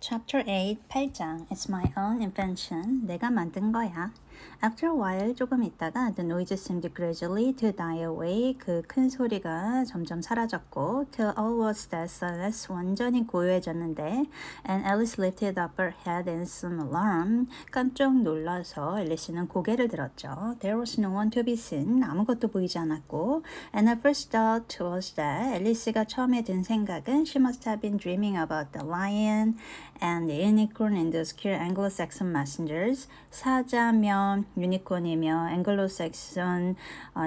Chapter 8, 8장 It's my own invention. 내가 만든 거야. After a while, 조금 있다가 the noise seemed gradually to die away. 그 큰 소리가 점점 사라졌고 till all was dead silence. 완전히 고요해졌는데 and Alice lifted up her head in some alarm. 깜짝 놀라서 앨리스는 고개를 들었죠. There was no one to be seen. 아무것도 보이지 않았고 and her first thought was that 앨리스가 처음에 든 생각은 she must have been dreaming about the lion and the unicorn and the obscure Anglo-Saxon messengers. 사자며 유니콘이며 앵글로색슨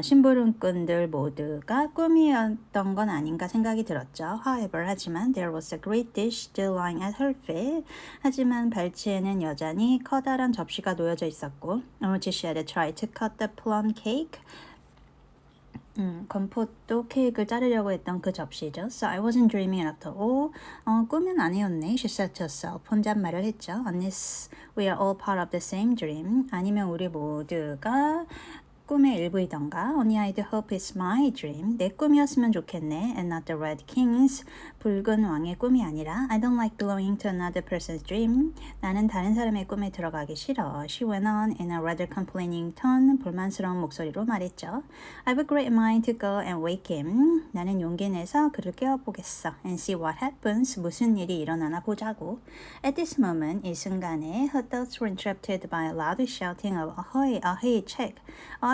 심부름꾼들 모두가 꿈이었던 건 아닌가 생각이 들었죠. However, 하지만 there was a great dish still lying at her feet. 하지만 발치에는 여전히 커다란 접시가 놓여져 있었고 on which she had tried to cut the plum cake. 건포도 케이크를 자르려고 했던 그 접시죠. So I wasn't dreaming at all. 꿈은 아니었네. She said to herself. 혼잣말을 했죠. Unless we are all part of the same dream. 아니면 우리 모두가 꿈의 일부이던가. Only I'd hope it's my dream. 내 꿈이었으면 좋겠네. And not the Red King's. 붉은 왕의 꿈이 아니라 I don't like belonging to another person's dream. 나는 다른 사람의 꿈에 들어가기 싫어. She went on in a rather complaining tone. 불만스러운 목소리로 말했죠. I've a great mind to go and wake him. 나는 용기 내서 그를 깨워보겠어. And see what happens. 무슨 일이 일어나나 보자고. At this moment, 이 순간에 her thoughts were interrupted by a loud shouting of ahoy, ahoy, check.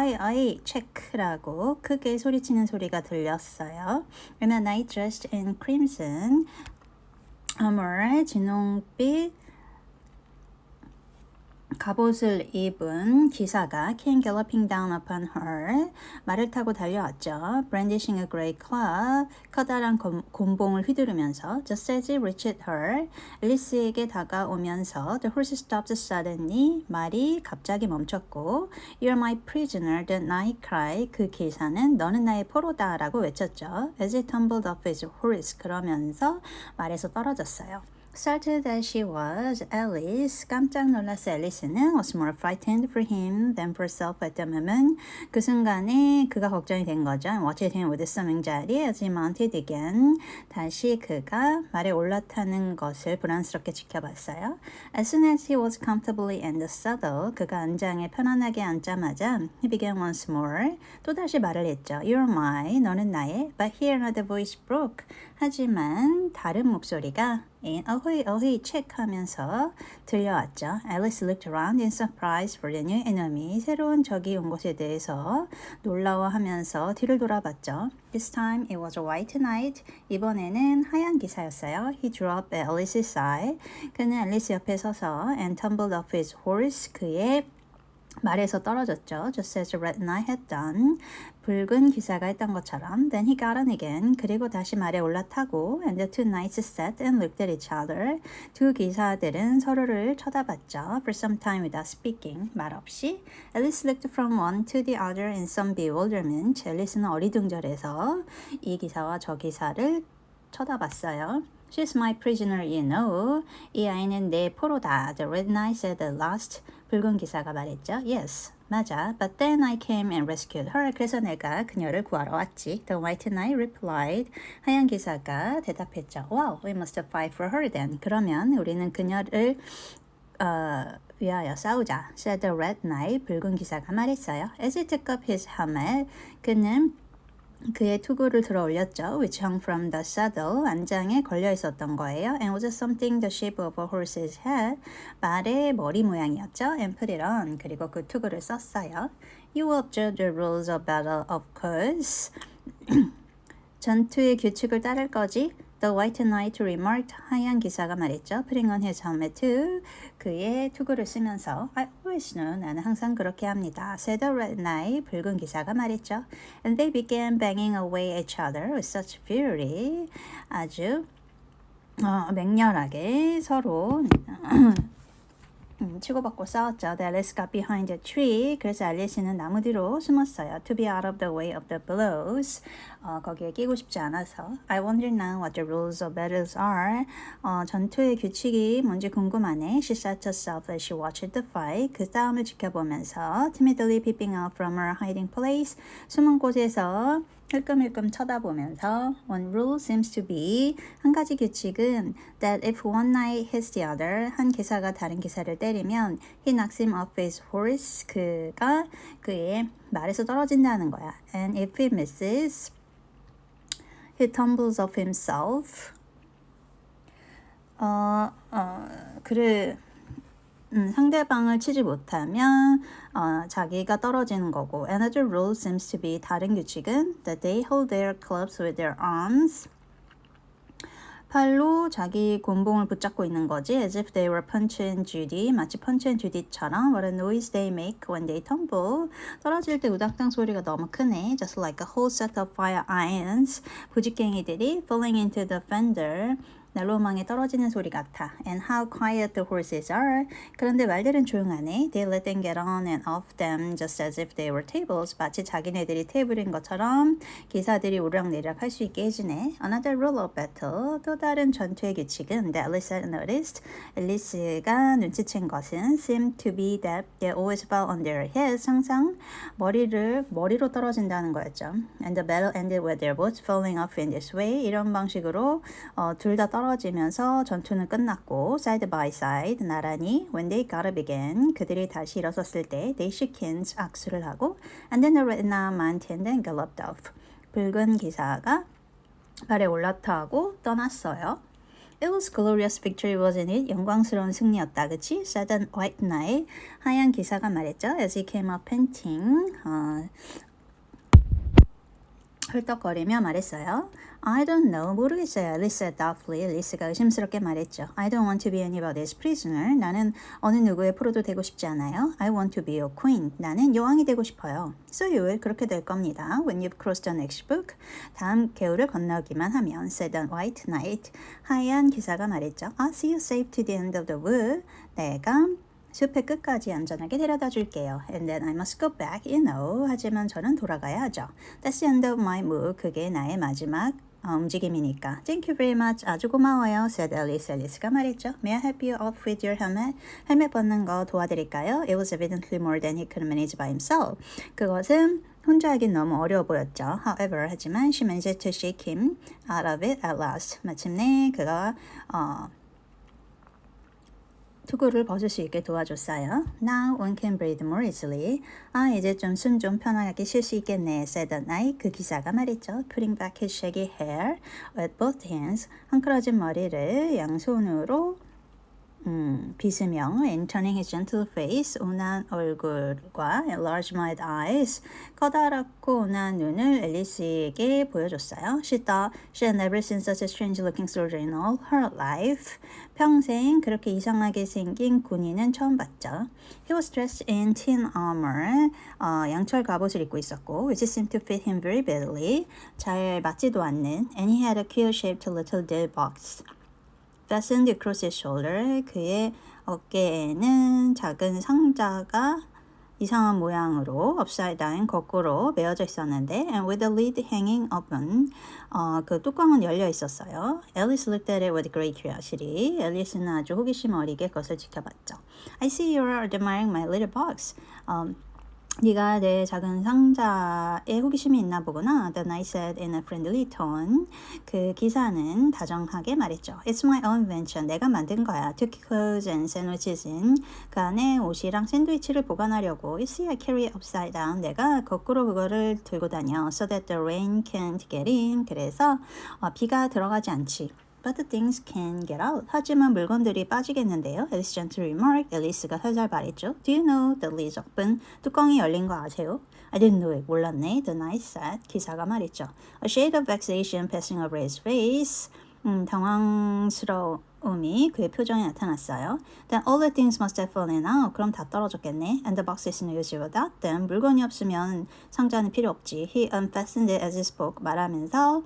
어이 체크라고 크게 소리치는 소리가 들렸어요. And a knight dressed in crimson armor, 진홍빛 갑옷을 입은 기사가 came galloping down upon her. 말을 타고 달려왔죠. Brandishing a great club. 커다란 곤봉을 휘두르면서 just as it reached her. 앨리스에게 다가오면서 the horse stopped suddenly. 말이 갑자기 멈췄고 You're my prisoner, the knight cried. 그 기사는 너는 나의 포로다 라고 외쳤죠. As it tumbled off his horse. 그러면서 말에서 떨어졌어요. Startled as she was, Alice, 깜짝 놀랐어 앨리스는 was more frightened for him than for herself at the moment. 그 순간에 그가 걱정이 된 거죠. And watched him with some anxiety as he mounted again. 다시 그가 말에 올라타는 것을 불안스럽게 지켜봤어요. As soon as he was comfortably in the saddle, 그가 안장에 편안하게 앉자마자 he began once more. 또다시 말을 했죠. You're mine, 너는 나의. But here another voice broke. 하지만 다른 목소리가 어휘 체크하면서 들려왔죠. Alice looked around in surprise for the new enemy. 새로운 적이 온 것에 대해서 놀라워하면서 뒤를 돌아봤죠. This time it was a white knight. 이번에는 하얀 기사였어요. He drew up at Alice's side. 그는 앨리스 옆에 서서 and tumbled off his horse. 그의 말에서 떨어졌죠. Just as the red knight had done. 붉은 기사가 했던 것처럼. Then he got on again. 그리고 다시 말에 올라타고 and the two knights sat and looked at each other. 두 기사들은 서로를 쳐다봤죠. For some time without speaking. 말없이. Alice looked from one to the other in some bewilderment. 앨리스는 어리둥절해서 이 기사와 저 기사를 쳐다봤어요. She's my prisoner, you know. 이 아이는 내 포로다. The red knight said at last. 붉은 기사가 말했죠. Yes, 맞아. But then I came and rescued her. 그래서 내가 그녀를 구하러 왔지. The white knight replied. 하얀 기사가 대답했죠. Wow, we must fight for her then. 그러면 우리는 그녀를 위하여 싸우자. Said the red knight. 붉은 기사가 말했어요. As he took up his helmet, 그는 그의 투구를 들어 올렸죠. Which hung from the saddle. 안장에 걸려 있었던 거예요. And was something the shape of a horse's head. 말의 머리 모양이었죠. And put it on. 그리고 그 투구를 썼어요. You will observe the rules of battle, of course. 전투의 규칙을 따를 거지. The white knight remarked. 하얀 기사가 말했죠. Putting on his helmet too. 그의 투구를 쓰면서 I always know. 나는 항상 그렇게 합니다. Said the red knight. 붉은 기사가 말했죠. And they began banging away at each other with such fury. 아주 맹렬하게 서로 치고받고 싸웠죠. The Alice got behind a tree. 그래서 앨리스는 나무 뒤로 숨었어요. To be out of the way of the blows. 거기에 끼고 싶지 않아서. I wonder now what the rules of battles are. 전투의 규칙이 뭔지 궁금하네. She said to herself as she watched the fight. 그 싸움을 지켜보면서 timidly peeping out from her hiding place. 숨은 곳에서 흘끔흘끔 쳐다보면서 one rule seems to be 한 가지 규칙은 that if one knight hits the other 한 기사가 다른 기사를 때리면 he knocks him off his horse 그가 그의 말에서 떨어진다는 거야. And if he misses he tumbles off himself. 상대방을 치지 못하면 자기가 떨어지는 거고. Another rule seems to be 다른 규칙은 that they hold their clubs with their arms. 팔로 자기 곤봉을 붙잡고 있는 거지. As if they were Punch and Judy. 마치 Punch and Judy처럼. What a noise they make when they tumble. 떨어질 때 우당탕 소리가 너무 크네. Just like a whole set of fire irons. 부직갱이들이 falling into the fender. 난로망에 떨어지는 소리 같아. And how quiet the horses are. 그런데 말들은 조용하네. They let them get on and off them just as if they were tables. 마치 자기네들이 테이블인 것처럼 기사들이 오르락내리락 할 수 있게 해주네. Another rule of battle. 또 다른 전투의 규칙은 that Alice had noticed. 앨리스가 눈치챈 것은 seemed to be that they always fell on their heads. 항상 머리로 떨어진다는 거였죠. And the battle ended with their boats falling off in this way. 이런 방식으로 둘 다 떨어지면서 전투는 끝났고 side by side 나란히 when they got up again 그들이 다시 일어섰을 때 they shook hands 악수를 하고 and then the red knight mounted and galloped off 붉은 기사가 발에 올라타고 떠났어요. It was glorious victory, wasn't it? 영광스러운 승리였다, 그치? said the white knight 하얀 기사가 말했죠. As he came up panting 헐떡거리며 말했어요. I don't know. 모르겠어요. Alice said doubtfully. Alice가 의심스럽게 말했죠. I don't want to be anybody's prisoner. 나는 어느 누구의 포로도 되고 싶지 않아요. I want to be a queen. 나는 여왕이 되고 싶어요. So you will. 그렇게 될 겁니다. When you've crossed the next book. 다음 개울을 건너기만 하면 said the white knight. 하얀 기사가 말했죠. I'll see you safe to the end of the wood. 내가 숲의 끝까지 안전하게 데려다 줄게요. And then I must go back, you know. 하지만 저는 돌아가야 하죠. That's the end of my move. 그게 나의 마지막 움직임이니까. Thank you very much. 아주 고마워요. said Alice. Alice가 말했죠. May I help you off with your helmet? 헬멧 벗는 거 도와드릴까요? It was evidently more than he could manage by himself. 그것은 혼자 하긴 너무 어려워 보였죠. However, 하지만 she managed to shake him out of it at last. 마침내 그가 투구를 벗을 수 있게 도와줬어요. Now one can breathe more easily. 이제 좀 숨 좀 편하게 쉴 수 있겠네. said the knight. 그 기사가 말했죠. Putting back his shaggy hair with both hands. 헝클어진 머리를 양손으로 빗으며 and turning his gentle face. 온화한 얼굴과 large mild eyes. 커다랗고 온화한 눈을 앨리스에게 보여줬어요. She thought she had never seen such a strange looking soldier in all her life. 평생 그렇게 이상하게 생긴 군인은 처음 봤죠. He was dressed in tin armor. 양철 갑옷을 입고 있었고 which seemed to fit him very badly. 잘 맞지도 않는 and he had a queer-shaped little deal box. fastened across his shoulder. 그의 어깨에는 작은 상자가 이상한 모양으로 upside down 거꾸로 메어져 있었는데 and with the lid hanging open. 그 뚜껑은 열려 있었어요. Alice looked at it with great curiosity. 앨리스는 아주 호기심 어리게 그것을 지켜봤죠. I see you are admiring my little box. 네가 내 작은 상자에 호기심이 있나 보구나. The knight said in a friendly tone. 그 기사는 다정하게 말했죠. It's my own invention. 내가 만든 거야. To keep clothes and sandwiches in. 그 안에 옷이랑 샌드위치를 보관하려고. You see, I carry it upside down. 내가 거꾸로 그거를 들고 다녀. So that the rain can't get in. 그래서 비가 들어가지 않지. But the things can get out. 하지만 물건들이 빠지겠는데요. Alice gently remarked. 앨리스가 살살 말했죠. Do you know the lid's open? 뚜껑이 열린 거 아세요? I didn't know it. 몰랐네. The knight said. 기사가 말했죠. A shade of vexation passing over his face. 당황스러움이 그의 표정에 나타났어요. Then all the things must have fallen out. 그럼 다 떨어졌겠네. And the box is no use without them. 물건이 없으면 상자는 필요 없지. He unfastened it as he spoke. 말하면서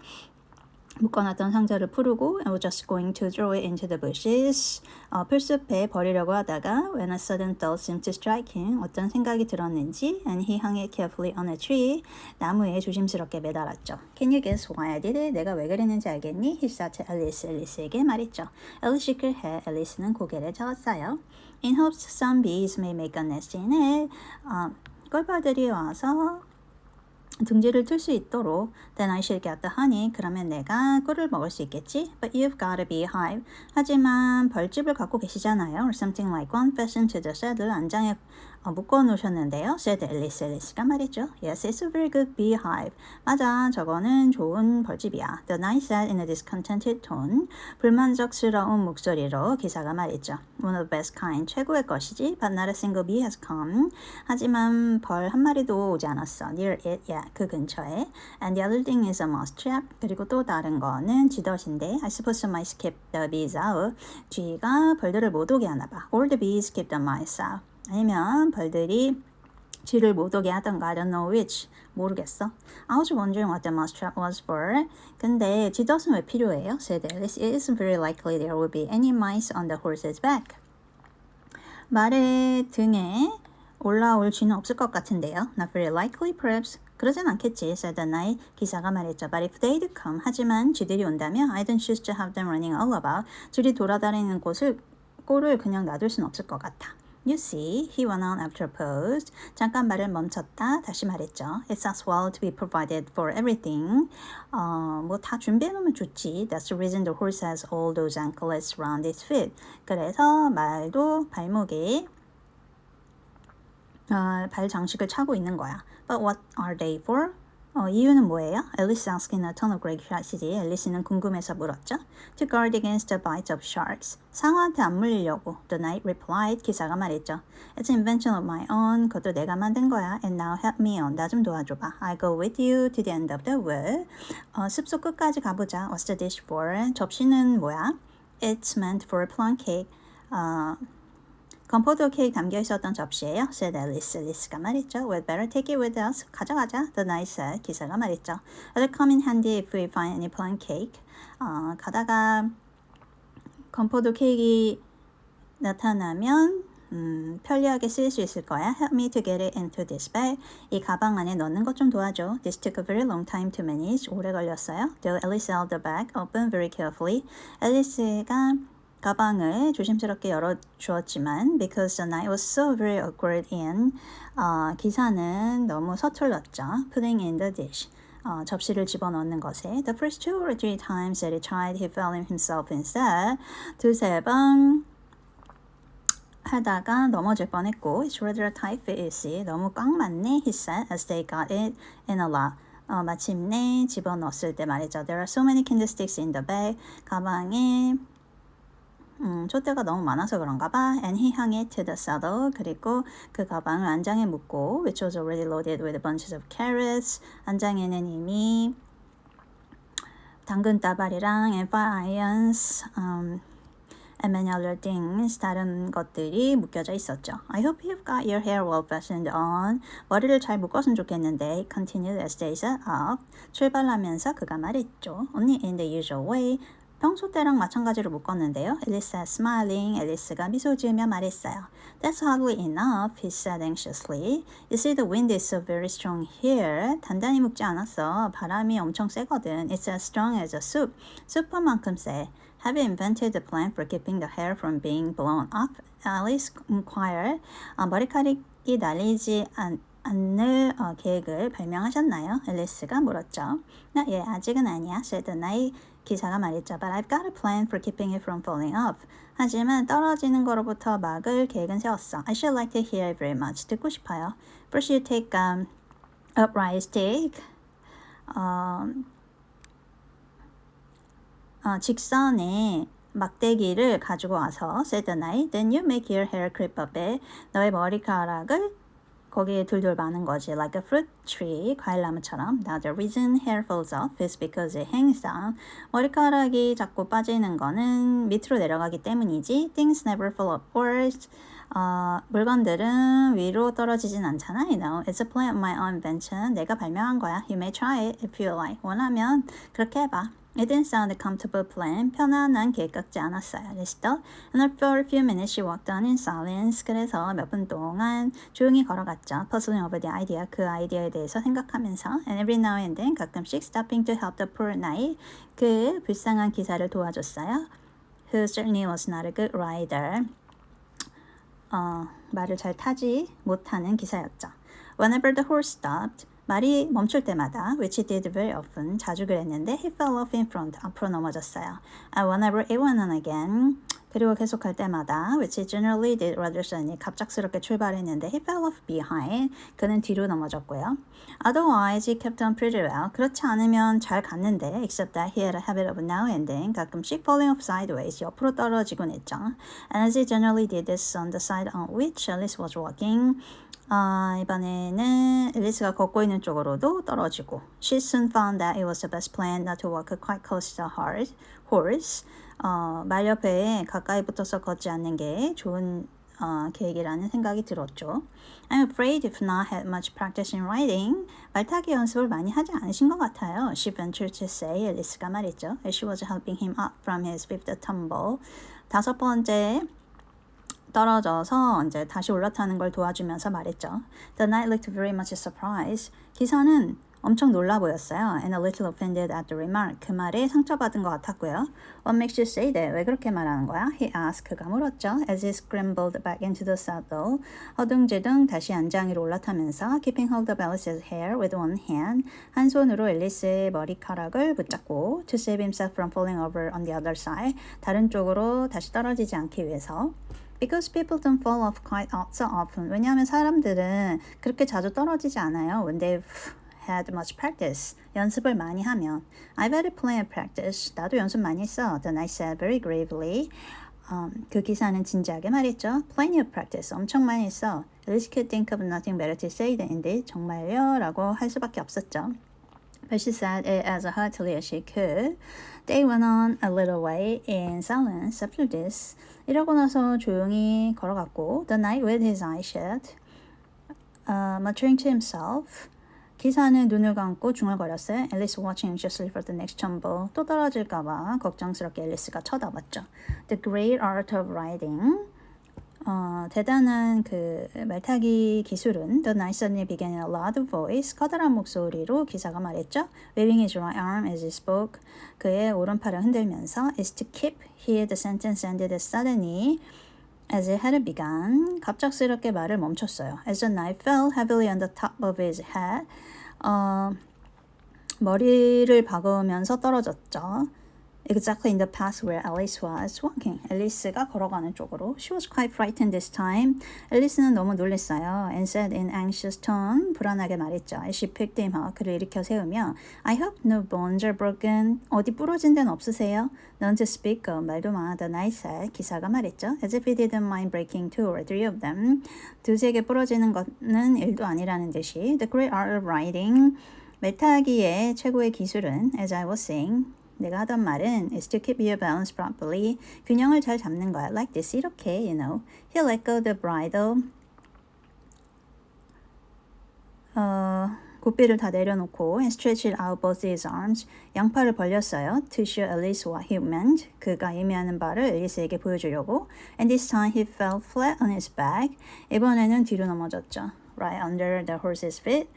묶어놨던 상자를 풀고 and was just going to throw it into the bushes. 풀숲에 버리려고 하다가 when a sudden thought seemed to strike him. 어떤 생각이 들었는지 and he hung it carefully on a tree. 나무에 조심스럽게 매달았죠. Can you guess why I did it? 내가 왜 그랬는지 알겠니? He said to Alice. 앨리스에게 말했죠. Alice shook her head. 앨리스는 고개를 저었어요. In hopes some bees may make a nest in it. 꿀벌들이 와서 둥지를 틀 수 있도록 then I should get the honey. 그러면 내가 꿀을 먹을 수 있겠지. But you've got a beehive. 하지만 벌집을 갖고 계시잖아요. Or something like one fastened to the saddle. 안장에 묶어 놓으셨는데요. said 앨리스가 말이죠. Yes, it's a very good beehive. 맞아, 저거는 좋은 벌집이야. The knight said in a discontented tone. 불만족스러운 목소리로 기사가 말이죠. One of the best kind. 최고의 것이지. But not a single bee has come. 하지만 벌 한 마리도 오지 않았어. Near it, yeah, 그 근처에. And the other thing is a mouse trap. 그리고 또 다른 거는 쥐덫인데 I suppose the mice keep the bees out. 쥐가 벌들을 못 오게 하나 봐. Or the bees keep the mice out. 아니면 벌들이 쥐를 못 오게 하던가. I don't know which. 모르겠어. I was wondering what the mouse trap was for. 근데 쥐덫은 왜 필요해요? said Alice. It isn't very likely there will be any mice on the horse's back. 말의 등에 올라올 쥐는 없을 것 같은데요. Not very likely, perhaps. 그러진 않겠지, said the knight. 기사가 말했죠. But if they'd come, 하지만 쥐들이 온다면 I don't choose to have them running all about. 쥐들이 돌아다니는 꼴을 그냥 놔둘 순 없을 것 같아. You see, he went on after a pause. 잠깐 말을 멈췄다. 다시 말했죠. It's as well to be provided for everything. 뭐 다 준비해놓으면 좋지. That's the reason the horse has all those anklets round its feet. 그래서 말도 발목에 발 장식을 차고 있는 거야. But what are they for? 이유는 뭐예요? Alice asked in a tone of great curiosity. 앨리스는 궁금해서 물었죠. To guard against the bites of sharks. 상어한테 안 물리려고. The knight replied. 기사가 말했죠. It's an invention of my own. 그것도 내가 만든 거야. And now help me on. 나 좀 도와줘봐. I'll go with you to the end of the wood. 숲속 끝까지 가보자. What's the dish for? 접시는 뭐야? It's meant for a plum cake. 건포도 케이크 담겨 있었던 접시예요. said Alice. Alice가 말했죠. We'd better take it with us. 가져가자. The knight said. 기사가 말했죠. It'll come in handy if we find any plum cake. 가다가 건포도 케이크 나타나면 편리하게 쓸 수 있을 거야. Help me to get it into this bag. 이 가방 안에 넣는 것 좀 도와줘. This took a very long time to manage. 오래 걸렸어요. Though Alice held the bag open very carefully. 앨리스가 가방을 조심스럽게 열어주었지만 because the knight was so very awkward in 기사는 너무 서툴렀죠. Putting in the dish. 접시를 집어넣는 것에 The first 2 or 3 times that he tried, he fell himself instead. 두세 번 하다가 넘어질 뻔했고 It's rather a tight fit, you see. 너무 꽉 맞네, he said, as they got it in a lot. 마침내 집어넣었을 때 말이죠. There are so many candlesticks in the bag. 가방에 촛대가 너무 많아서 그런가 봐. And he hung it to the saddle. 그리고 그 가방을 안장에 묶고 which was already loaded with bunches of carrots. 안장에는 이미 당근 따발이랑 and fire irons and many other things. 다른 것들이 묶여져 있었죠. I hope you've got your hair well fastened on. 머리를 잘 묶었으면 좋겠는데 continued as they set up. 출발하면서 그가 말했죠. Only in the usual way. 평소 때랑 마찬가지로 묶었는데요. Alice said, smiling. 앨리스가 미소 지으며 말했어요. That's hardly enough, he said anxiously. You see, the wind is so very strong here. 단단히 묶지 않았어. 바람이 엄청 세거든. It's as strong as a soup. 수프만큼 세. Have you invented the plan for keeping the hair from being blown up? Alice inquired. 머리카락이 날리지 않을 계획을 발명하셨나요? 앨리스가 물었죠. 예, 아직은 아니야. said the knight. 기사가 말했죠. But I've got a plan for keeping it from falling off. 하지만 떨어지는 거로부터 막을 계획은 세웠어. I should like to hear it very much. 듣고 싶어요. First you take upright stick. 직선의 막대기를 가지고 와서 said the knight. Then you make your hair creep up it. 너의 머리카락을 거기에 둘둘 마는 거지. Like a fruit tree, 과일나무처럼. Now the reason hair falls off is because it hangs down. 머리카락이 자꾸 빠지는 거는 밑으로 내려가기 때문이지. Things never fall upwards. 물건들은 위로 떨어지진 않잖아. You know, it's a plan of my own invention. 내가 발명한 거야. You may try it if you like. 원하면 그렇게 해봐. It didn't sound a comfortable plan. 편안한 계획 같지 않았어요. 리스터. And for a few minutes she walked on in silence. 그래서 몇 분 동안 조용히 걸어갔죠. Puzzling over the idea. 그 아이디어에 대해서 생각하면서. And every now and then 가끔씩 stopping to help the poor knight. 그 불쌍한 기사를 도와줬어요. Who certainly was not a good rider. 말을 잘 타지 못하는 기사였죠. Whenever the horse stopped. 말이 멈출 때마다, which he did very often, 자주 그랬는데 he fell off in front, 앞으로 넘어졌어요. And whenever it went on again, 그리고 계속할 때마다, which he generally did rather suddenly, 갑작스럽게 출발했는데 he fell off behind, 그는 뒤로 넘어졌고요. Otherwise, he kept on pretty well. 그렇지 않으면 잘 갔는데, except that he had a habit of now and then, 가끔씩 falling off sideways, 옆으로 떨어지곤 했죠. And as he generally did this on the side on which Alice was walking, 이번에는 앨리스가 걷고 있는 쪽으로도 떨어지고 She soon found that it was the best plan not to walk quite close to the horse. 말 옆에 가까이 붙어서 걷지 않는 게 좋은 계획이라는 생각이 들었죠. I'm afraid if not had much practice in riding, 말타기 연습을 많이 하지 않으신 것 같아요. She ventured to say, 앨리스가 말했죠. As she was helping him up from his fifth tumble. 다섯 번째 떨어져서 이제 다시 올라타는 걸 도와주면서 말했죠. The knight looked very much surprised. 기사는 엄청 놀라 보였어요. And a little offended at the remark. 그 말에 상처받은 것 같았고요. What makes you say that? 왜 그렇게 말하는 거야? He asked. 그가 물었죠. As he scrambled back into the saddle. 허둥지둥 다시 안장 위로 올라타면서 keeping hold of Alice's hair with one hand. 한 손으로 앨리스의 머리카락을 붙잡고 to save himself from falling over on the other side. 다른 쪽으로 다시 떨어지지 않기 위해서. Because people don't fall off quite so often. 왜냐하면 사람들은 그렇게 자주 떨어지지 않아요. When they've had much practice. 연습을 많이 하면. I've had plenty of practice. 나도 연습 많이 했어. The knight said very gravely. 그 기사는 진지하게 말했죠. Plenty of practice. 엄청 많이 했어. Alice could think of nothing better to say than indeed. 정말요? 라고 할 수밖에 없었죠. But she said it as heartily as she could. They went on a little way in silence after this. 이러고 나서 조용히 걸어갔고 The knight with his eyes shut, muttering to himself. 기사는 눈을 감고 중얼거렸어요. Alice watching anxiously for the next tumble. 또 떨어질까봐 걱정스럽게 앨리스가 쳐다봤죠. The great art of riding. 대단한 그 말타기 기술은 The knight suddenly began in a loud voice. 커다란 목소리로 기사가 말했죠. Waving his right arm as he spoke. 그의 오른팔을 흔들면서 is to keep. Here the sentence ended suddenly as it had begun. 갑작스럽게 말을 멈췄어요. As the knife fell heavily on the top of his head. 머리를 박으면서 떨어졌죠. Exactly in the path where Alice was walking. 앨리스가 걸어가는 쪽으로. She was quite frightened this time. 앨리스는 너무 놀랐어요. And said in anxious tone. 불안하게 말했죠. As she picked him up. 그를 일으켜 세우며 I hope no bones are broken. 어디 부러진 데는 없으세요? None to speak of. 말도 마. The knight said. 기사가 말했죠. As if he didn't mind breaking two or three of them. 두세 개 부러지는 것은 일도 아니라는 듯이. The great art of riding. 말타기의 최고의 기술은 as I was saying. 내가 하던 말은 is to keep your balance properly. 균형을 잘 잡는 거야. Like this. 이렇게, you know. He let go the bridle. 고삐를 다 내려놓고 and stretched out both his arms. 양팔을 벌렸어요. To show Alice what he meant. 그가 의미하는 바를 앨리스에게 보여주려고. And this time he fell flat on his back. 이번에는 뒤로 넘어졌죠. Right under the horse's feet.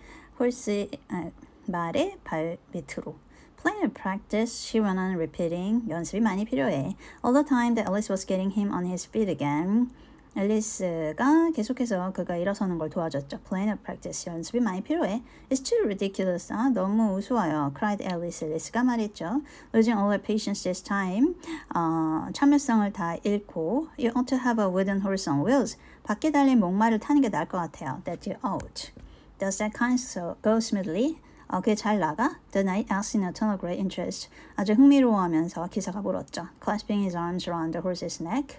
말의 발 밑으로. Plenty of practice, she went on repeating. 연습이 많이 필요해. All the time that Alice was getting him on his feet again. 앨리스가 계속해서 그가 일어서는 걸 도와줬죠. Plenty of practice, 연습이 많이 필요해. It's too ridiculous. 너무 우스워요. Cried Alice. 앨리스가 말했죠. Losing all her patience this time. 참을성을 다 잃고. You ought to have a wooden horse on wheels. 바퀴 달린 목마를 타는 게 나을 것 같아요. That you ought. Does that kind of go smoothly? 그게 잘 나가? The knight asked in a tone of great interest. 아주 흥미로워하면서 기사가 물었죠. Clasping his arms around the horse's neck.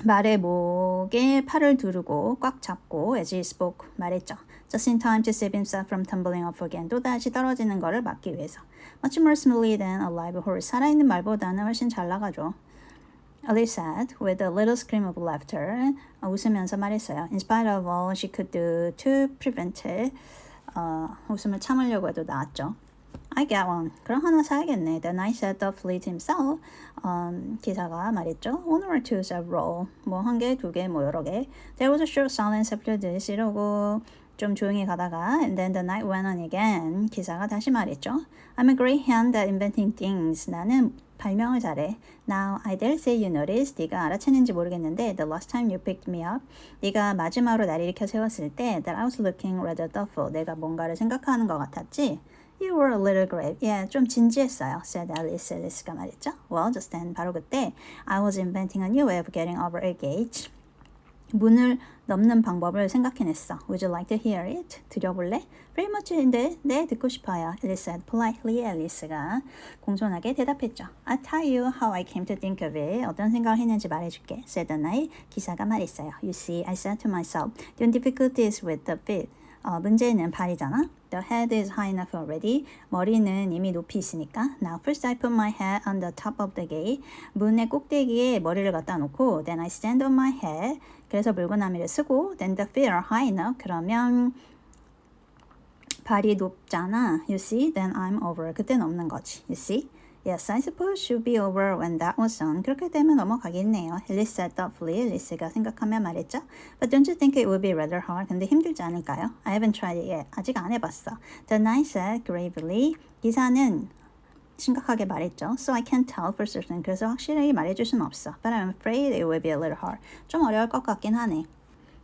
말의 목에 팔을 두르고 꽉 잡고 as he spoke 말했죠. Just in time to save himself from tumbling off again. 또 다시 떨어지는 것을 막기 위해서. Much more smoothly than a live horse. 살아있는 말보다는 훨씬 잘 나가죠. Alice said with a little scream of laughter. 웃으면서 말했어요. In spite of all she could do to prevent it. 웃음을 참으려고 해도 나았죠. I get one. 그럼 하나 사야겠네. The knight said thoughtfully to himself. 기사가 말했죠. One or two several. 뭐 한 개, 두 개, 뭐 여러 개. There was a short silence after this. 이러고 좀 조용히 가다가 and then the night went on again. 기사가 다시 말했죠. I'm a great hand at inventing things. 나는 발명을 잘해. Now I dare say you noticed. 네가 알아챘는지 모르겠는데 the last time you picked me up. 네가 마지막으로 나를 일으켜 세웠을 때 that I was looking rather thoughtful. 내가 뭔가를 생각하는 것 같았지. You were a little grave. Yeah, 좀 진지했어요. said Alice. 앨리스가 말했죠. Well, just then 바로 그때 I was inventing a new way of getting over a gate. 문을 넘는 방법을 생각해냈어. Would you like to hear it? 들어볼래? Very much인데, 네, 듣고 싶어요. Alice said politely. 앨리스가 공손하게 대답했죠. I'll tell you how I came to think of it. 어떤 생각을 했는지 말해줄게. said the night. 기사가 말했어요. You see, I said to myself, the only difficulty is with the feet. 문제는 발이잖아. The head is high enough already. 머리는 이미 높이 있으니까. Now first I put my head on the top of the gate. 문의 꼭대기에 머리를 갖다 놓고 Then I stand on my head. 그래서 물구나미를 쓰고 Then the feet are high enough. 그러면 발이 높잖아. You see? Then I'm over. 그때 넘는 거지. You see? Yes, I suppose should be over when that was done. 그렇게 되면 넘어가겠네요. Alice said thoughtfully. 앨리스가 생각하며 말했죠. But don't you think it would be rather hard? 근데 힘들지 않을까요? I haven't tried it yet. 아직 안 해봤어. The knight said gravely. 기사는 심각하게 말했죠. So I can't tell for certain. 그래서 확실히 말해줄 수는 없어. But I'm afraid it will be a little hard. 좀 어려울 것 같긴 하네.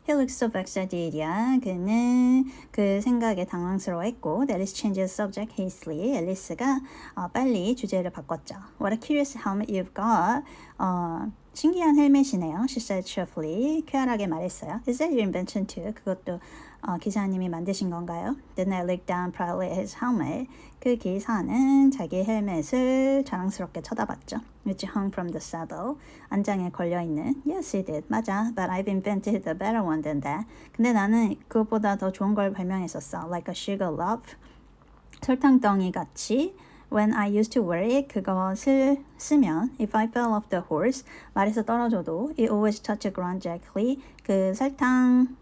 He looks so vexed at the idea. 그는 그 생각에 당황스러워했고 Alice changed the subject hastily. 앨리스가 빨리 주제를 바꿨죠. What a curious helmet you've got. 신기한 헬멧이네요. She said cheerfully. 쾌활하게 말했어요. Is that your invention too? 그것도 기사님이 만드신 건가요? Then I looked down proudly at his helmet. 그 기사는 자기 헬멧을 자랑스럽게 쳐다봤죠. Which hung from the saddle. 안장에 걸려있는. Yes, it did. 맞아. But I've invented a better one than that. 근데 나는 그것보다 더 좋은 걸 발명했었어. Like a sugar loaf. 설탕덩이 같이. When I used to wear it, 그것을 쓰면 if I fell off the horse, 말에서 떨어져도 it always touched the ground gently. 그 설탕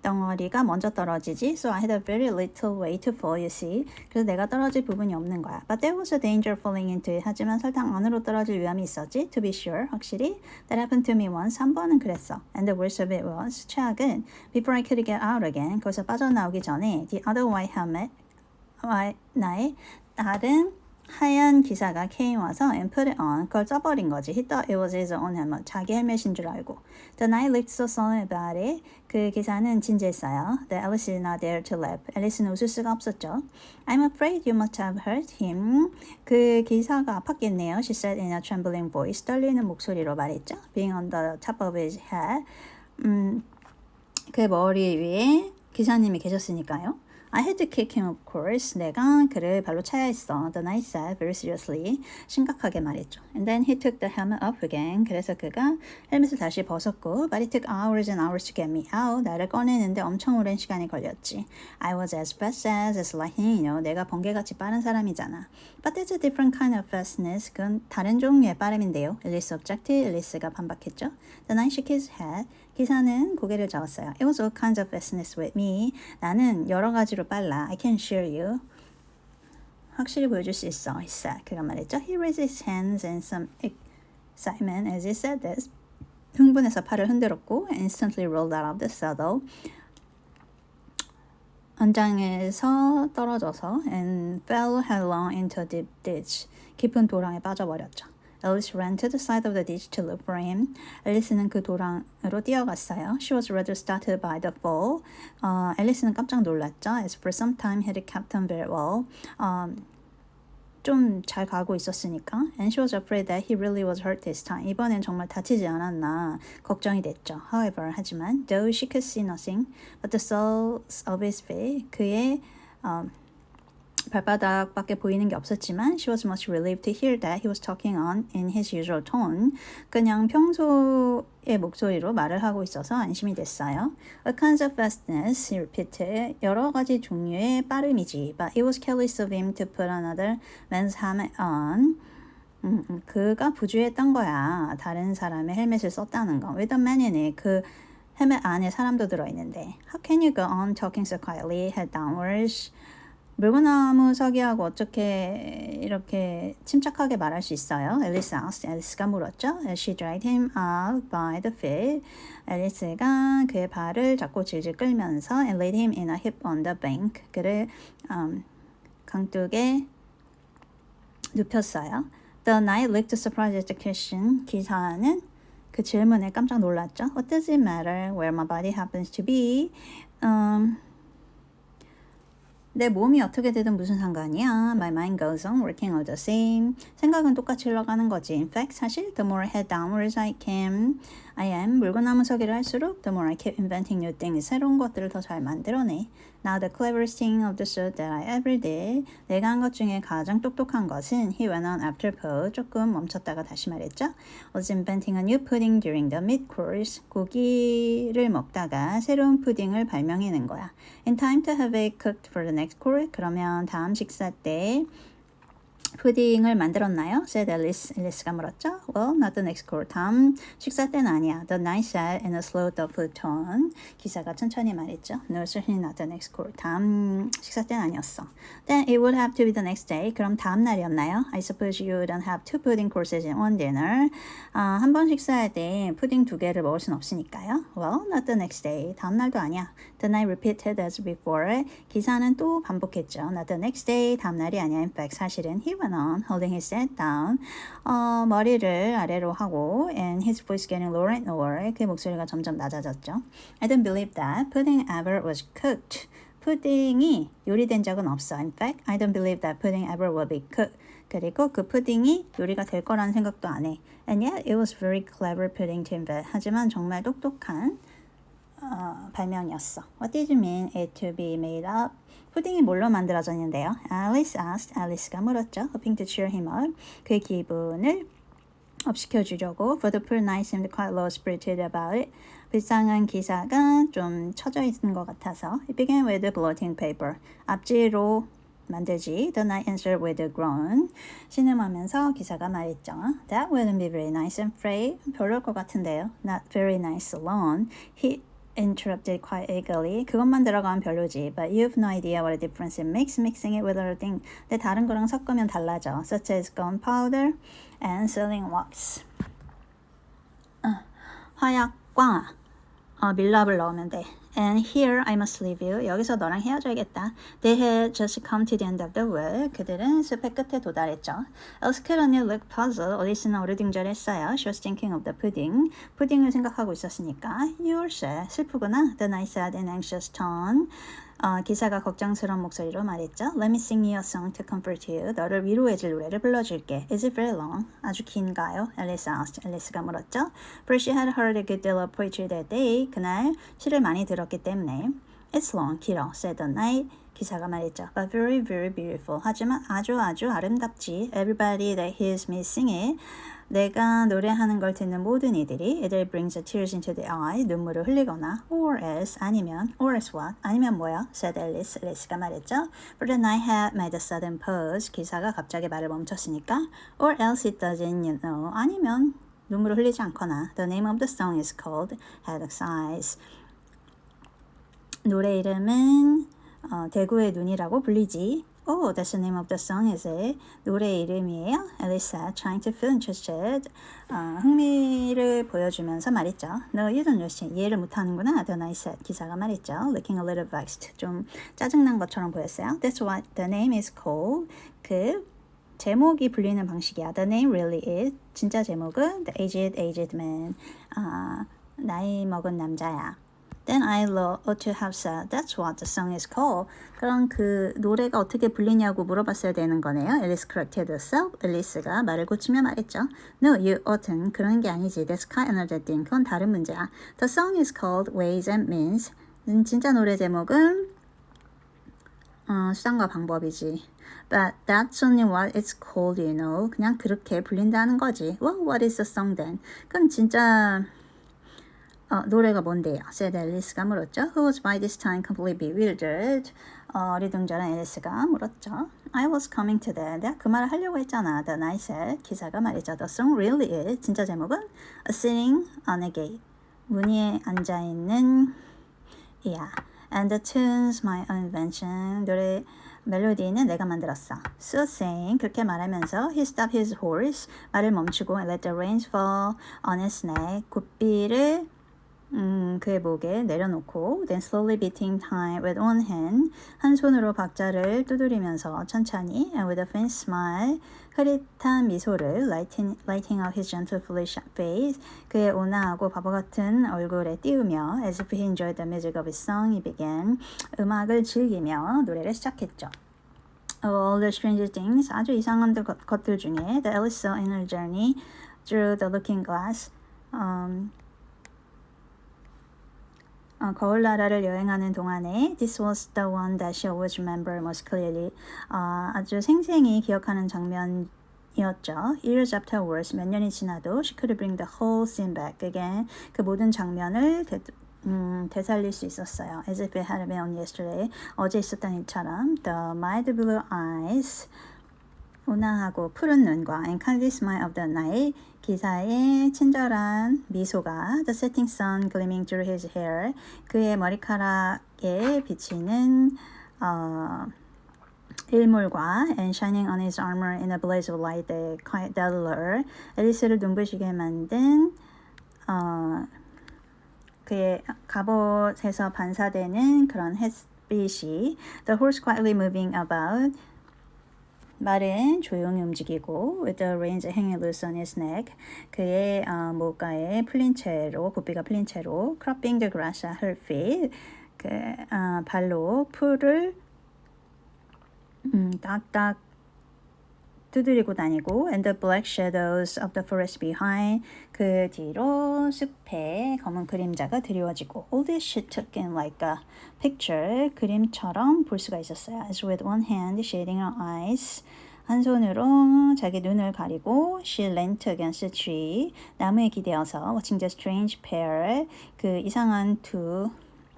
덩어리가 먼저 떨어지지. So I had a very little way to fall, you see. 그래서 내가 떨어질 부분이 없는 거야. But there was a danger falling into it. 하지만 설탕 안으로 떨어질 위험이 있었지. To be sure, 확실히. That happened to me once. 한 번은 그랬어. And the worst of it was, 최악은 before I could get out again, 거기서 빠져나오기 전에 the other white helmet, 나의 다른 하얀 기사가 came 와서 and put it on. 그걸 써버린 거지. He thought it was his own helmet. 자기 헬멧인 줄 알고. The knight looked so solemn about it. 그 기사는 진지했어요. The Alice did not dare to laugh. 앨리스는 웃을 수가 없었죠. I'm afraid you must have hurt him. 그 기사가 아팠겠네요. She said in a trembling voice. 떨리는 목소리로 말했죠. Being on the top of his head. 그 머리 위에 기사님이 계셨으니까요. I had to kick him, of course. 내가 그를 발로 차야 했어. The knight said very seriously. 심각하게 말했죠. And then he took the helmet up again. 그래서 그가 헬멧을 다시 벗었고 But it took hours and hours to get me out. 나를 꺼내는데 엄청 오랜 시간이 걸렸지. I was as fast as lightning. You know, 내가 번개같이 빠른 사람이잖아. But that's a different kind of fastness. 그건 다른 종류의 빠름인데요. Alice objected. 앨리스가 반박했죠. The knight shook his head. 기사는 고개를 저었어요. It was all kinds of fastness with me. 나는 여러 가지로 빨라. I can assure you. 확실히 보여줄 수 있어. He said. 그가 말했죠. He raised his hands in some excitement as he said this. 흥분해서 팔을 흔들었고 instantly rolled out of the saddle. 안장에서 떨어져서 and fell headlong into a deep ditch. 깊은 도랑에 빠져버렸죠. Alice ran to the side of the ditch to look for him. 앨리스는 그 도랑으로 뛰어갔어요. She was rather startled by the fall. 앨리스는 깜짝 놀랐죠. As for some time he had kept on very well. 좀 잘 가고 있었으니까. And she was afraid that he really was hurt this time. 이번엔 정말 다치지 않았나 걱정이 됐죠. However, 하지만 though she could see nothing but the soles of his feet, 그의 발바닥밖에 보이는 게 없었지만 she was much relieved to hear that he was talking on in his usual tone. 그냥 평소의 목소리로 말을 하고 있어서 안심이 됐어요. A kind of fastness, he repeated. 여러 가지 종류의 빠름이지. But it was careless of him to put another man's helmet on. 그가 부주의했던 거야. 다른 사람의 헬멧을 썼다는 거. With a man in it. 그 헬멧 안에 사람도 들어있는데. How can you go on talking so quietly, head downwards? 물구나무 서기하고 어떻게 이렇게 침착하게 말할 수 있어요? 앨리스 asked. 앨리스가 물었죠. As she dragged him out by the feet. 앨리스가 그의 발을 잡고 질질 끌면서 and laid him in a heap on the bank. 그를 강둑에 눕혔어요. The knight looked surprised at the question. 기사는 그 질문에 깜짝 놀랐죠. What does it matter where my body happens to be? 내 몸이 어떻게 되든 무슨 상관이야. My mind goes on working all the same. 생각은 똑같이 흘러가는 거지. In fact, 사실 the more head downwards I am. 물구나무 서기를 할수록 the more I keep inventing new things. 새로운 것들을 더 잘 만들어내. Now the cleverest thing of the sort that I ever did. 내가 한 것 중에 가장 똑똑한 것은 he went on after pause. 조금 멈췄다가 다시 말했죠. Was inventing a new pudding during the mid-course. 고기를 먹다가 새로운 푸딩을 발명해낸 거야. In time to have it cooked for the next course. 그러면 다음 식사 때 푸딩을 만들었나요? said Alice. 앨리스가 물었죠. Well, not the next course. 다음 식사 때는 아니야. The knight said in a slow, doubtful tone. 기사가 천천히 말했죠. No, certainly not the next course. 다음 식사 때는 아니었어. Then it would have to be the next day. 그럼 다음 날이었나요? I suppose you don't have two pudding courses in one dinner. 한 번 식사할 때 푸딩 두 개를 먹을 순 없으니까요. Well, not the next day. 다음 날도 아니야. The knight repeated as before. 기사는 또 반복했죠. Not the next day. 다음 날이 아니야. In fact, 사실은 he went on holding his head down. 머리를 아래로 하고 and his voice getting lower and lower. 그 목소리가 점점 낮아졌죠. I don't believe that pudding ever was cooked. 푸딩이 요리된 적은 없어. In fact, I don't believe that pudding ever will be cooked. 그리고 그 푸딩이 요리가 될 거라는 생각도 안 해. And yet it was very clever pudding to invent. 하지만 정말 똑똑한 발명이었어. What did you mean it to be made up? 푸딩이 뭘로 만들어졌는데요? Alice asked. 앨리스가 물었죠. Hoping to cheer him up. 그의 기분을 업시켜주려고. For the poor knight seemed quite low-spirited about it. 불쌍한 기사가 좀 처져 있는 것 같아서. It began with the blotting paper. 앞지로 만들지. The knight answered with a groan. 신음하면서 기사가 말했죠. That wouldn't be very nice, I'm afraid. 별로일 것 같은데요. Not very nice alone. He interrupted quite eagerly. 그것만 들어가면 별로지. But you've no idea what a difference it makes mixing it with other things. 근데 다른 거랑 섞으면 달라져. Such as gunpowder and sealing wax. 화약과 밀랍을 넣으면 돼. And here I must leave you. 여기서 너랑 헤어져야겠다. They had just come to the end of the wood. 그들은 숲의 끝에 도달했죠. Elsie could only look puzzled. 어리스는 어리둥절했어요. She was thinking of the pudding. 푸딩을 생각하고 있었으니까. You're sad. 슬프구나. The knight said in anxious tone. 기사가 걱정스러운 목소리로 말했죠. Let me sing you a song to comfort you. 너를 위로해줄 노래를 불러줄게. Is it very long? 아주 긴가요? Alice asked. 앨리스가 물었죠. For she had heard a good deal of poetry that day. 그날 시를 많이 들었기 때문에. It's long, 길어, said the knight. 기사가 말했죠. But very, very beautiful. 하지만 아주 아름답지. Everybody that hears me sing it. 내가 노래하는 걸 듣는 모든 이들이 It brings the tears into the eye. 눈물을 흘리거나 or else 아니면 or else what? 아니면 뭐야? said Alice. 앨리스가 말했죠. For the night had made a sudden pause. 기사가 갑자기 말을 멈췄으니까 or else it doesn't, you know. 아니면 눈물을 흘리지 않거나 The name of the song is called Haddock's Eyes. 노래 이름은 대구의 눈이라고 불리지. Oh, that's the name of the song, is it? 노래 이름이에요. Alice said, trying to feel interested. 흥미를 보여주면서 말했죠. No, you don't understand. 이해를 못하는구나. The knight said. 기사가 말했죠. Looking a little vexed. 좀 짜증난 것처럼 보였어요. That's what the name is called. 그 제목이 불리는 방식이야. The name really is. 진짜 제목은 The Aged Man. 나이 먹은 남자야. Then I ought to have said, that's what the song is called. 그럼 그 노래가 어떻게 불리냐고 물어봤어야 되는 거네요. Alice corrected herself. 앨리스가 말을 고치며 말했죠. No, you oughtn't. 그런 게 아니지. That's quite another thing. 그건 다른 문제야. The song is called Ways and Means. 진짜 노래 제목은 수단과 방법이지. But that's only what it's called, you know. 그냥 그렇게 불린다는 거지. Well, what is the song then? 그럼 진짜 노래가 뭔데요? said 앨리스가 물었죠. Who was by this time completely bewildered. 어리둥절한 앨리스가 물었죠. I was coming to that. 내가 그 말을 하려고 했잖아. The knight said. 기사가 말했죠. The song really is. 진짜 제목은 A Sitting on a Gate. 문 위에 앉아있는 이야. And the tune's my invention. 노래 멜로디는 내가 만들었어. So saying, 그렇게 말하면서 he stopped his horse, 말을 멈추고 and let the reins fall on his neck, 굿비를 그의 목에 내려놓고 then slowly beating time with one hand, 한 손으로 박자를 두드리면서 천천히 and with a faint smile, 흐릿한 미소를 lighting up his gentle foolish face, 그의 온화하고 바보 같은 얼굴에 띄우며 as if he enjoyed the music of his song, he began, 음악을 즐기며 노래를 시작했죠. All the stranger things, 아주 이상한 것들 중에 the Alice saw in her journey through the looking glass, 거울 나라를 여행하는 동안에 this was the one that she always remembered most clearly. 아주 생생히 기억하는 장면이었죠. Years afterwards, 몇 년이 지나도 she could bring the whole scene back again. 그 모든 장면을 되살릴 수 있었어요. As if it had been on yesterday. 어제 있었던 일처럼. The mild blue eyes, 온화하고 푸른 눈과 and kindly smile of the night, 기사의 친절한 미소가 the setting sun gleaming through his hair, 그의 머리카락에 비치는 일몰과 and shining on his armor in a blaze of light that dazzled 앨리스를 눈부시게 만든 그의 갑옷에서 반사되는 그런 햇빛이 the horse quietly moving about, 말은 조용히 움직이고 with the reins hanging loose on his neck, 그의 목가에 풀린 채로, 고삐가 풀린 채로 cropping the grass at her feet, 그 발로 풀을 딱딱 두드리고 다니고 and the black shadows of the forest behind, 그 뒤로 숲의 검은 그림자가 드리워지고 all this she took in like a picture, 그림처럼 볼 수가 있었어요. As with one hand shading her eyes, 한 손으로 자기 눈을 가리고 she leant against a tree, 나무에 기대어서 watching the strange pair, 그 이상한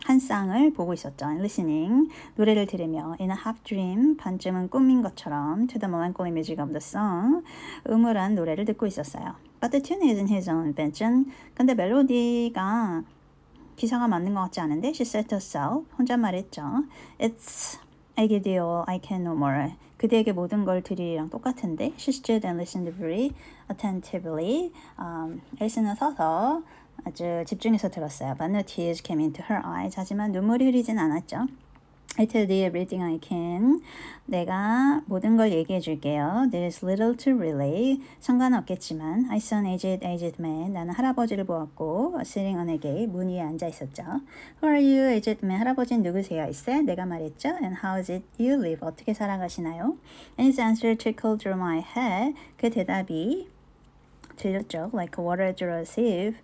한 쌍을 보고 있었죠. And listening, 노래를 들으며 in a half dream, 반쯤은 꿈인 것처럼 to the melancholy music of the song, 음울한 노래를 듣고 있었어요. But the tune isn't his own invention. 근데 멜로디가 기사가 맞는 것 같지 않은데 she said to herself, 혼자 말했죠. It's I give you all, I can no more. 그대에게 모든 걸 드리리랑 똑같은데 she stood and listened very attentively. 앨리스는 서서 아주 집중해서 들었어요. But no tears came into her eyes. 하지만 눈물이 흐르진 않았죠. I tell thee everything I can. 내가 모든 걸 얘기해 줄게요. There is little to relay. 상관없겠지만 I saw an aged man. 나는 할아버지를 보았고 sitting on a gate. 문 위에 앉아 있었죠. Who are you, aged man? 할아버지는 누구세요? I said. 내가 말했죠. And how is it you live? 어떻게 살아가시나요? And his answer trickled through my head. 그 대답이 들렸죠. Like water through a sieve.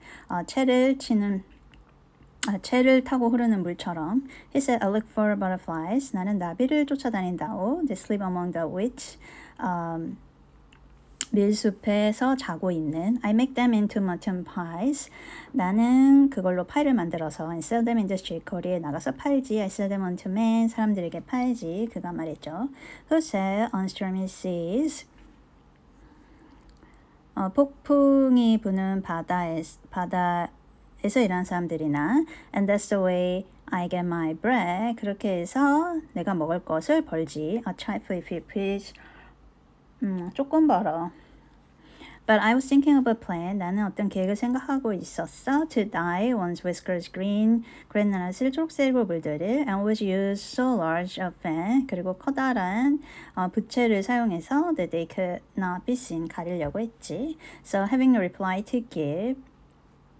채를 타고 흐르는 물처럼. He said, I look for butterflies. 나는 나비를 쫓아다닌다오. They sleep among the wheat. 밀숲에서 자고 있는. I make them into mutton pies. 나는 그걸로 파이를 만들어서 and sell them in the street. 거리에 나가서 팔지. I sell them unto men. 사람들에게 팔지. 그가 말했죠. Who said on stormy seas. 폭풍이 부는 바다에서 일하는 사람들이나 and that's the way I get my bread. 그렇게 해서 내가 먹을 것을 벌지. A trifle if you please. 조금 벌어. But I was thinking of a plan. 나는 어떤 계획을 생각하고 있었어. To dye one's whiskers green. 그레나잇을 초록색으로 물들일. And would use so large a fan. 그리고 커다란 부채를 사용해서 that they could not be seen. 가리려고 했지. So having a reply to give.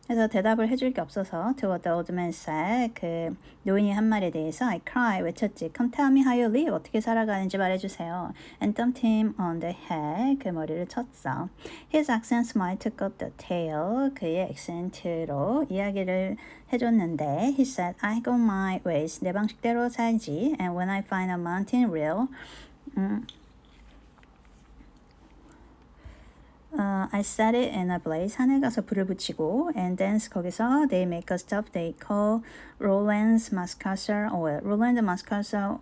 그래서 대답을 해줄 게 없어서 to what the old man said. 그 노인이 한 말에 대해서 I cry, 외쳤지. Come tell me how you live. 어떻게 살아가는지 말해주세요. And thumped him on the head. 그 머리를 쳤어. His accent smile took up the tale. 그의 액센트로 이야기를 해줬는데 he said, I go my ways. 내 방식대로 살지. And when I find a mountain real, I set it in a blaze. 산에 가서 불을 붙이고 and then 거기서 they make a stuff they call Roland's Muscatel oil. Roland Muscatel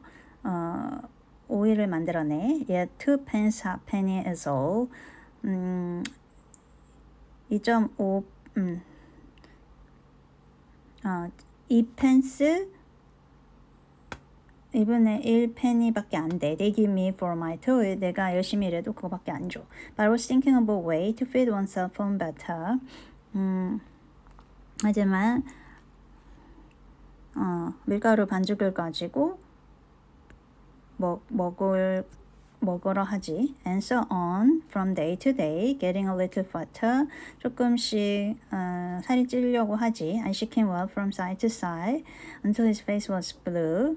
오일을 만들어내. Yet 2 pence halfpenny is all. 2.5 2 pence 2분의 1 penny밖에 안 돼. They give me for my toy. 내가 열심히 일해도 그거밖에 안 줘. But I was thinking of a way to feed oneself on better. 하지만 밀가루 반죽을 가지고 먹으러 하지. And so on from day to day, getting a little fatter. 조금씩 살이 찌려고 하지. I shook him well from side to side until his face was blue.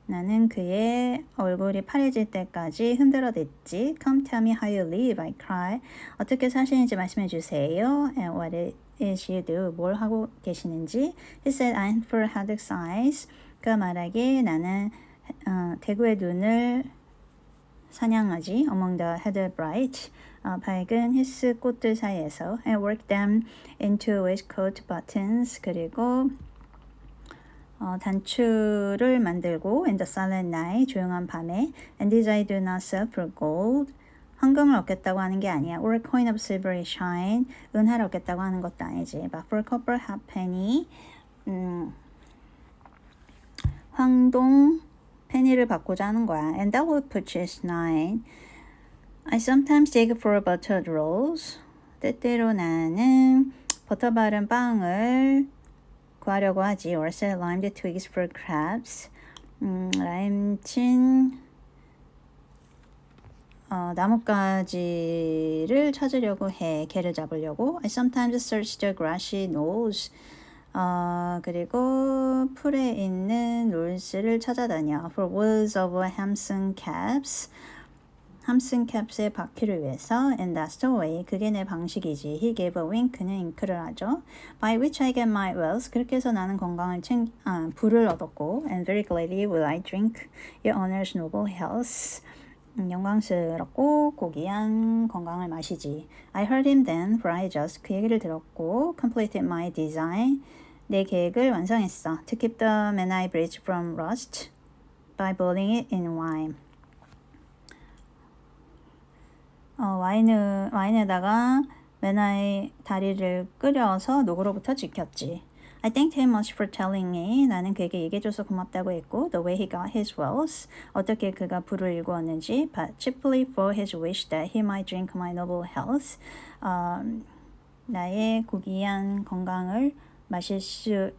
나는 그의 얼굴이 파래질 때까지 흔들어댔지. Come tell me how you live, I cry. 어떻게 사시는지 말씀해 주세요. And what it is you do. 뭘 하고 계시는지. He said, I'm for hard exercise. 그가 말하기에 나는 대구의 눈을 사냥하지. Among the heather bright. 밝은 히스 꽃들 사이에서. And work them into waistcoat buttons. 그리고 단추를 만들고 in the silent night, 조용한 밤에 and this I do not sell for gold, 황금을 얻겠다고 하는 게 아니야. or a coin of silvery shine, 은하를 얻겠다고 하는 것도 아니지. but for a copper halfpenny, 황동 페니를 받고자 하는 거야. and that would purchase 9. I sometimes take for buttered rolls, 때때로 나는 버터 바른 빵을 구하려고 하지. or sell limed twigs for crabs. 라임친 나뭇가지를 찾으려고 해. 개를 잡으려고. I sometimes search the grassy knolls. 그리고 풀에 있는 롤스를 찾아다녀. for woods of hamson caps. 함슨 캡스의 바퀴를 위해서. and that's the way. 그게 내 방식이지. He gave a wink. 그는 잉크를 하죠. by which I get my wealth. 그렇게 해서 나는 건강을 부를 얻었고. and very gladly will I drink your honor's noble health. 영광스럽고 고귀한 건강을 마시지. I heard him then, for I just 그 얘기를 들었고 completed my design. 내 계획을 완성했어. to keep the Menai Bridge from rust by boiling it in wine. 와인에다가 메나의 다리를 끓여서 녹으로부터 지켰지. I thanked him much for telling me. 나는 그에게 얘기해줘서 고맙다고 했고, the way he got his wealth, 어떻게 그가 부를 일구었는지, but chiefly for his wish that he might drink my noble health. 나의 고귀한 건강을 마실 수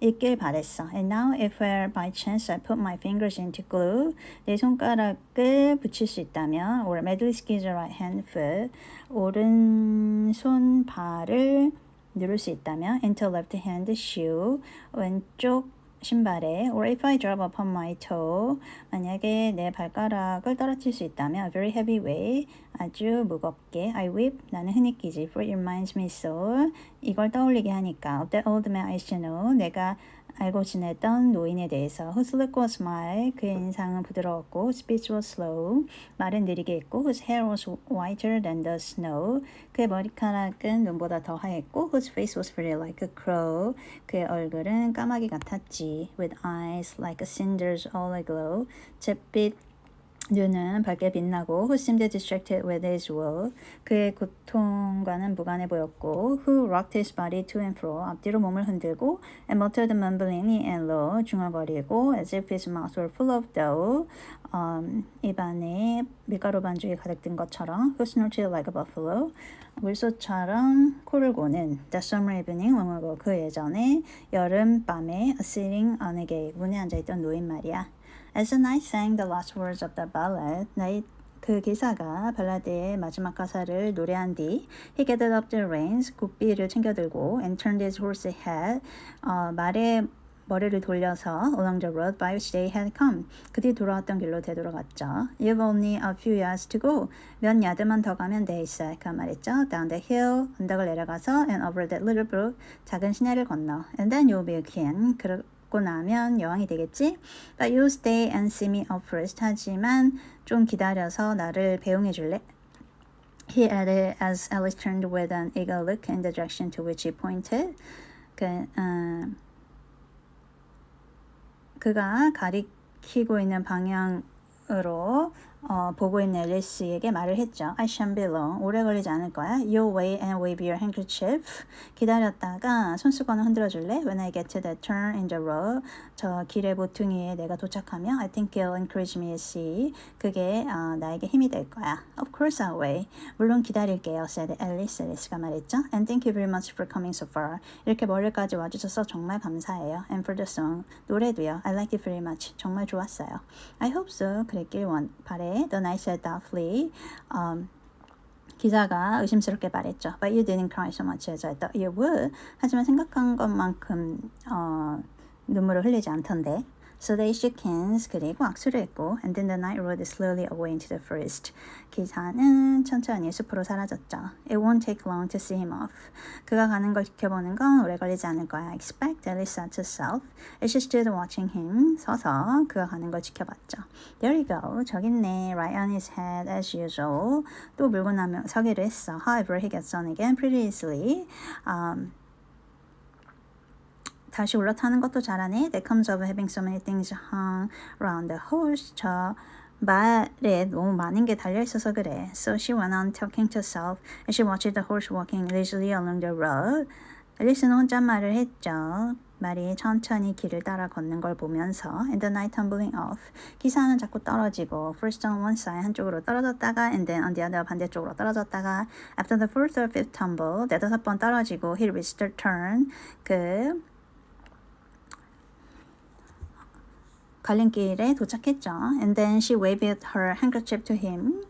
있길 바랬어. And now if by chance I put my fingers into glue, 내 손가락을 붙일 수 있다면, or medley squeeze the right hand foot, 오른손 발을 누를 수 있다면, into left hand shoe, 왼쪽 신발에, or if I drop upon my toe, 만약에 내 발가락을 떨어뜨릴 수 있다면, a very heavy way, 아주 무겁게, I weep, 나는 흐느끼지, for it reminds me so, 이걸 떠올리게 하니까, of that old man I used to know, 내가 알고 지냈던 노인에 대해서, whose look was mild, 그의 인상은 부드러웠고, whose speech was slow, 말은 느리게 했고, whose hair was whiter than the snow, 그의 머리카락은 눈보다 더 하얗고, whose face was very like a crow, 그의 얼굴은 까마귀 같았지, with eyes like cinders all aglow, 잿빛 눈은 밝게 빛나고, who seemed distracted with his woe, 그의 고통과는 무관해 보였고, who rocked his body to and fro, 앞뒤로 몸을 흔들고, and muttered mumblingly and low, 중얼거리고, as if his mouth were full of dough, 입안에 밀가루 반죽이 가득 든 것처럼, who snorted like a buffalo, 물소처럼 코를 고는, the summer evening, 머물고 그 예전에 여름밤에 sitting on a gate, 문에 앉아있던 노인 말이야. As the knight sang the last words of the ballad, 그 기사가 발라드의 마지막 가사를 노래한 뒤, he gathered up the reins, 굿비를 챙겨들고, and turned his horse's head, 말의 머리를 돌려서 along the road by which they had come, 그 뒤 돌아왔던 길로 되돌아갔죠. You've only a few yards to go, 몇 야드만 더 가면 돼 있어, 그 말했죠. Down the hill, 언덕을 내려가서, and over that little brook, 작은 시내를 건너, and then you'll be a king, 고 나면 여왕이 되겠지? But you stay and see me up first. 하지만 좀 기다려서 나를 배웅해 줄래? He added as Alice turned with an eager look in the direction to which he pointed. 그가 가리키고 있는 방향으로 보고 있는 앨리스에게 말을 했죠. I shan't be long. 오래 걸리지 않을 거야. You'll wait and wave your handkerchief. 기다렸다가 손수건을 흔들어 줄래? When I get to that turn in the road. 저 길의 모퉁이에 내가 도착하면 I think it'll encourage me to see. 그게 나에게 힘이 될 거야. Of course I'll wait. 물론 기다릴게요. said Alice. 앨리스가 말했죠. And thank you very much for coming so far. 이렇게 멀리까지 와주셔서 정말 감사해요. And for the song. 노래도요. I like it very much. 정말 좋았어요. I hope so. 그랬길 바래. The knight said doubtfully. 기사가 의심스럽게 말했죠. But you didn't cry so much as I thought you would. 하지만 생각한 것만큼 눈물을 흘리지 않던데. So they shook hands. 그리고 악수를 했고 and then the knight rode slowly away into the forest. 기사는 천천히 숲으로 사라졌죠. It won't take long to see him off. 그가 가는 걸 지켜보는 건 오래 걸리지 않을 거야. Expect Alice said to herself. As she stood watching him. 서서 그가 가는 걸 지켜봤죠. There you go. 저기 있네. Right on his head as usual. 또 물고 나면 서기를 했어. However, he gets on again pretty easily. 다시 올라타는 것도 잘하네. That comes of having so many things hung around the horse. 저 말에 너무 많은 게 달려있어서 그래. So she went on talking to herself as she watched the horse walking leisurely along the road. 앨리스는 혼잣말을 했죠. 말이 천천히 길을 따라 걷는 걸 보면서 and the night tumbling off. 기사는 자꾸 떨어지고 first on one side 한쪽으로 떨어졌다가 and then on the other 반대쪽으로 떨어졌다가 after the fourth or fifth tumble 네다섯 번 떨어지고 he reached the turn. 갈림길에 도착했죠. And then she waved her handkerchief to him.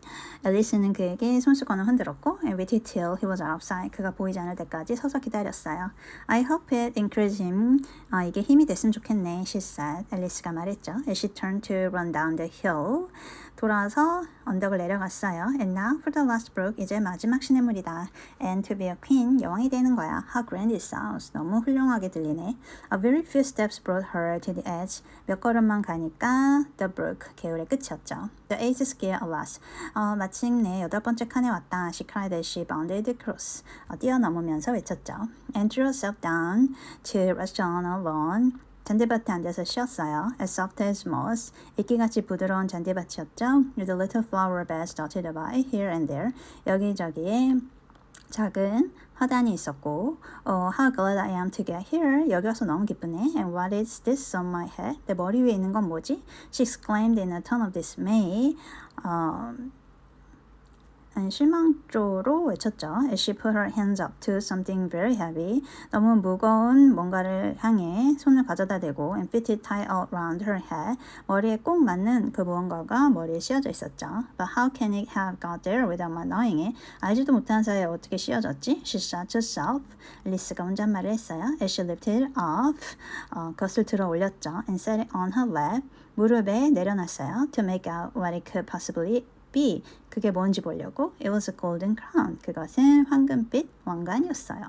앨리스는 그에게 손수건을 흔들었고 and waited till he was outside. 그가 보이지 않을 때까지 서서 기다렸어요. I hope it encouraged him. 이게 힘이 됐으면 좋겠네. She said. 앨리스가 말했죠. As she turned to run down the hill. 돌아서 언덕을 내려갔어요. And now for the last brook. 이제 마지막 시냇물이다. And to be a queen. 여왕이 되는 거야. How grand it sounds. 너무 훌륭하게 들리네. A very few steps brought her to the edge. 몇 걸음만 가니까 the brook. 개울의 끝이었죠. The eighth scale alas. 마침내 8번째 칸에 왔다. She cried as she bounded across. 뛰어넘으면서 외쳤죠. And threw herself down to rest on a lawn. 잔디밭에 앉아서 쉬었어요. As soft as moss. 이끼같이 부드러운 잔디밭이었죠. With a little flower beds dotted about here and there. 여기저기에 작은 화단이 있었고 How glad I am to get here. 여기 와서 너무 기쁘네. And what is this on my head? 내 머리 위에 있는 건 뭐지? She exclaimed in a tone of dismay. 실망조로 외쳤죠. As she put her hands up to something very heavy. 너무 무거운 뭔가를 향해 손을 가져다 대고 and fitted tight around her head. 머리에 꼭 맞는 그 무언가가 머리에 씌워져 있었죠. But how can it have got there without my knowing it? 알지도 못한 사이에 어떻게 씌워졌지? She said to herself. 리스가 혼잣말을 했어요. As she lifted it off. 그것을 들어 올렸죠. And set it on her lap. 무릎에 내려놨어요. To make out what it could possibly be. 그게 뭔지 보려고. It was a golden crown. 그것은 황금빛 왕관이었어요.